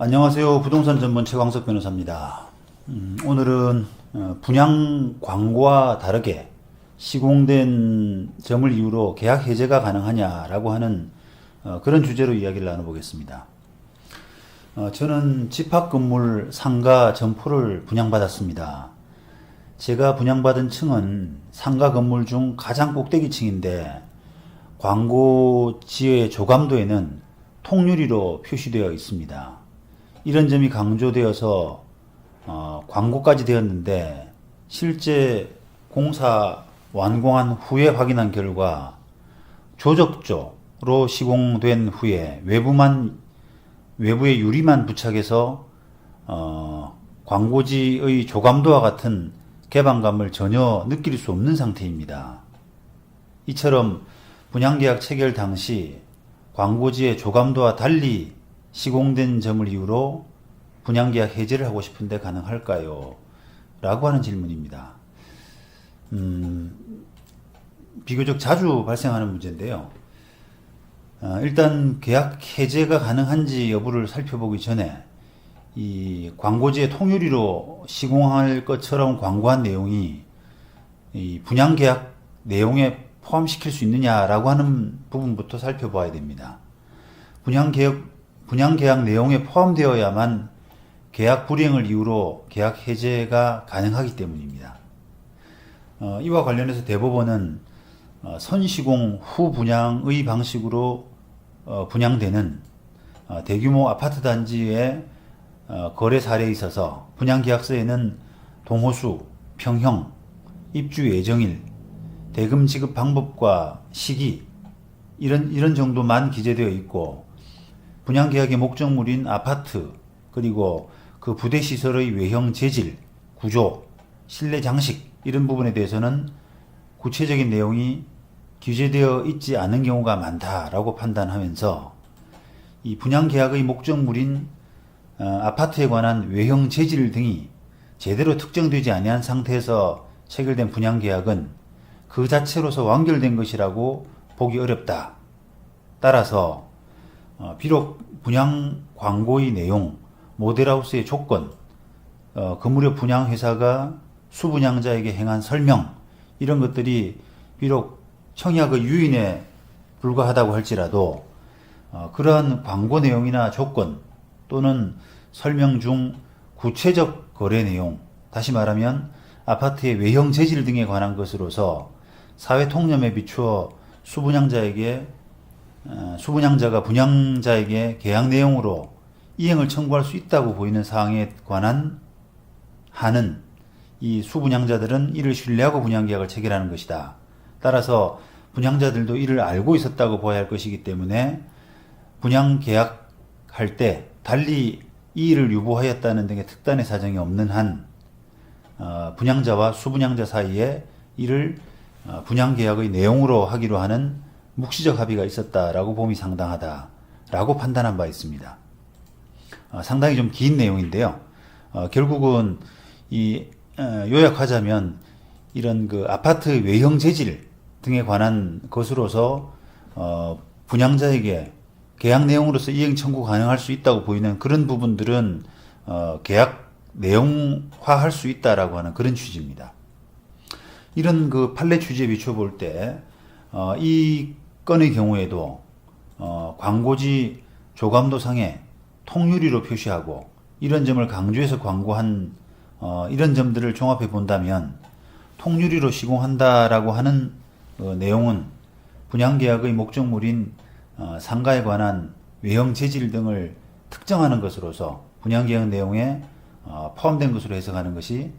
안녕하세요. 부동산 전문 최광석 변호사입니다. 오늘은 분양 광고와 다르게 시공된 점을 이유로 계약 해제가 가능하냐라고 하는 그런 주제로 이야기를 나눠보겠습니다. 저는 집합 건물 상가 점포를 분양받았습니다. 제가 분양받은 층은 상가 건물 중 가장 꼭대기 층인데 광고지의 조감도에는 통유리로 표시되어 있습니다. 이런 점이 강조되어서 광고까지 되었는데 실제 공사 완공한 후에 확인한 결과 조적조로 시공된 후에 외부의 유리만 부착해서 광고지의 조감도와 같은 개방감을 전혀 느낄 수 없는 상태입니다. 이처럼 분양계약 체결 당시 광고지의 조감도와 달리 시공된 점을 이유로 분양계약 해제를 하고 싶은데 가능할까요? 라고 하는 질문입니다. 비교적 자주 발생하는 문제인데요. 일단 계약 해제가 가능한지 여부를 살펴보기 전에 이 광고지의 통유리로 시공할 것처럼 광고한 내용이 이 분양계약 내용에 포함시킬 수 있느냐라고 하는 부분부터 살펴봐야 됩니다. 분양계약 내용에 포함되어야만 계약 불이행을 이유로 계약 해제가 가능하기 때문입니다. 이와 관련해서 대법원은 선시공 후 분양의 방식으로 분양되는 대규모 아파트 단지의 거래 사례에 있어서 분양계약서에는 동호수, 평형, 입주 예정일, 대금 지급 방법과 시기 이런 정도만 기재되어 있고 분양계약의 목적물인 아파트 그리고 그 부대시설의 외형 재질, 구조, 실내 장식 이런 부분에 대해서는 구체적인 내용이 기재되어 있지 않은 경우가 많다라고 판단하면서 이 분양계약의 목적물인 아파트에 관한 외형 재질 등이 제대로 특정되지 아니한 상태에서 체결된 분양계약은 그 자체로서 완결된 것이라고 보기 어렵다. 따라서 비록 분양 광고의 내용, 모델하우스의 조건, 건물의 분양회사가 수분양자에게 행한 설명 이런 것들이 비록 청약의 유인에 불과하다고 할지라도 그러한 광고 내용이나 조건 또는 설명 중 구체적 거래 내용, 다시 말하면 아파트의 외형 재질 등에 관한 것으로서 사회 통념에 비추어 수분양자가 분양자에게 계약 내용으로 이행을 청구할 수 있다고 보이는 사항에 관한 한은 이 수분양자들은 이를 신뢰하고 분양계약을 체결하는 것이다. 따라서 분양자들도 이를 알고 있었다고 보아야 할 것이기 때문에 분양계약할 때 달리 이 일을 유보하였다는 등의 특단의 사정이 없는 한 분양자와 수분양자 사이에 이를 분양계약의 내용으로 하기로 하는 묵시적 합의가 있었다라고 봄이 상당하다라고 판단한 바 있습니다. 상당히 좀 긴 내용인데요. 결국은 요약하자면 이런 그 아파트 외형 재질 등에 관한 것으로서 분양자에게 계약 내용으로서 이행 청구 가능할 수 있다고 보이는 그런 부분들은 계약 내용화할 수 있다라고 하는 그런 취지입니다. 이런 그 판례 취지에 비춰볼 때 이 건의 경우에도 광고지 조감도상에 통유리로 표시하고 이런 점을 강조해서 광고한 이런 점들을 종합해 본다면 통유리로 시공한다라고 하는 내용은 분양계약의 목적물인 상가에 관한 외형 재질 등을 특정하는 것으로서 분양계약 내용에 포함된 것으로 해석하는 것이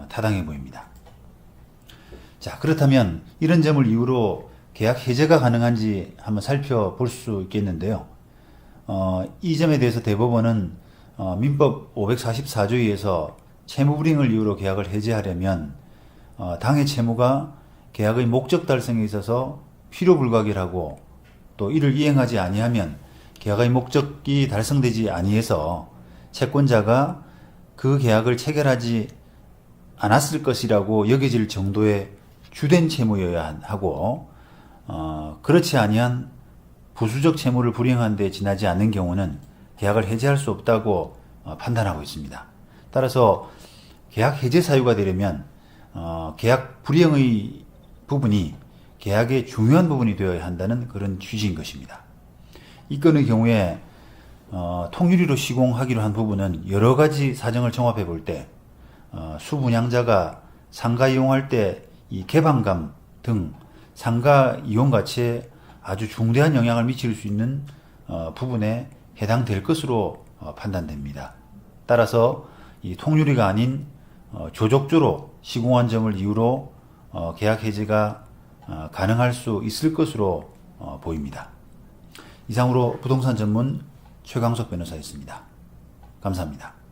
타당해 보입니다. 자, 그렇다면 이런 점을 이유로 계약 해제가 가능한지 한번 살펴볼 수 있겠는데요. 이 점에 대해서 대법원은 민법 544조에 의해서 채무불이행을 이유로 계약을 해제하려면 당해 채무가 계약의 목적 달성에 있어서 필요불가결하고 또 이를 이행하지 아니하면 계약의 목적이 달성되지 아니해서 채권자가 그 계약을 체결하지 않았을 것이라고 여겨질 정도의 주된 채무여야 하고 그렇지 아니한 부수적 채무를 불이행한 데 지나지 않는 경우는 계약을 해지할 수 없다고 판단하고 있습니다. 따라서 계약 해지 사유가 되려면 계약 불이행의 부분이 계약의 중요한 부분이 되어야 한다는 그런 취지인 것입니다. 이 건의 경우에 통유리로 시공하기로 한 부분은 여러 가지 사정을 종합해 볼 때 수분양자가 상가 이용할 때 이 개방감 등 상가 이용 가치에 아주 중대한 영향을 미칠 수 있는 부분에 해당될 것으로 판단됩니다. 따라서 이 통유리가 아닌 조족조로 시공한 점을 이유로 계약 해지가 가능할 수 있을 것으로 보입니다. 이상으로 부동산 전문 최강석 변호사였습니다. 감사합니다.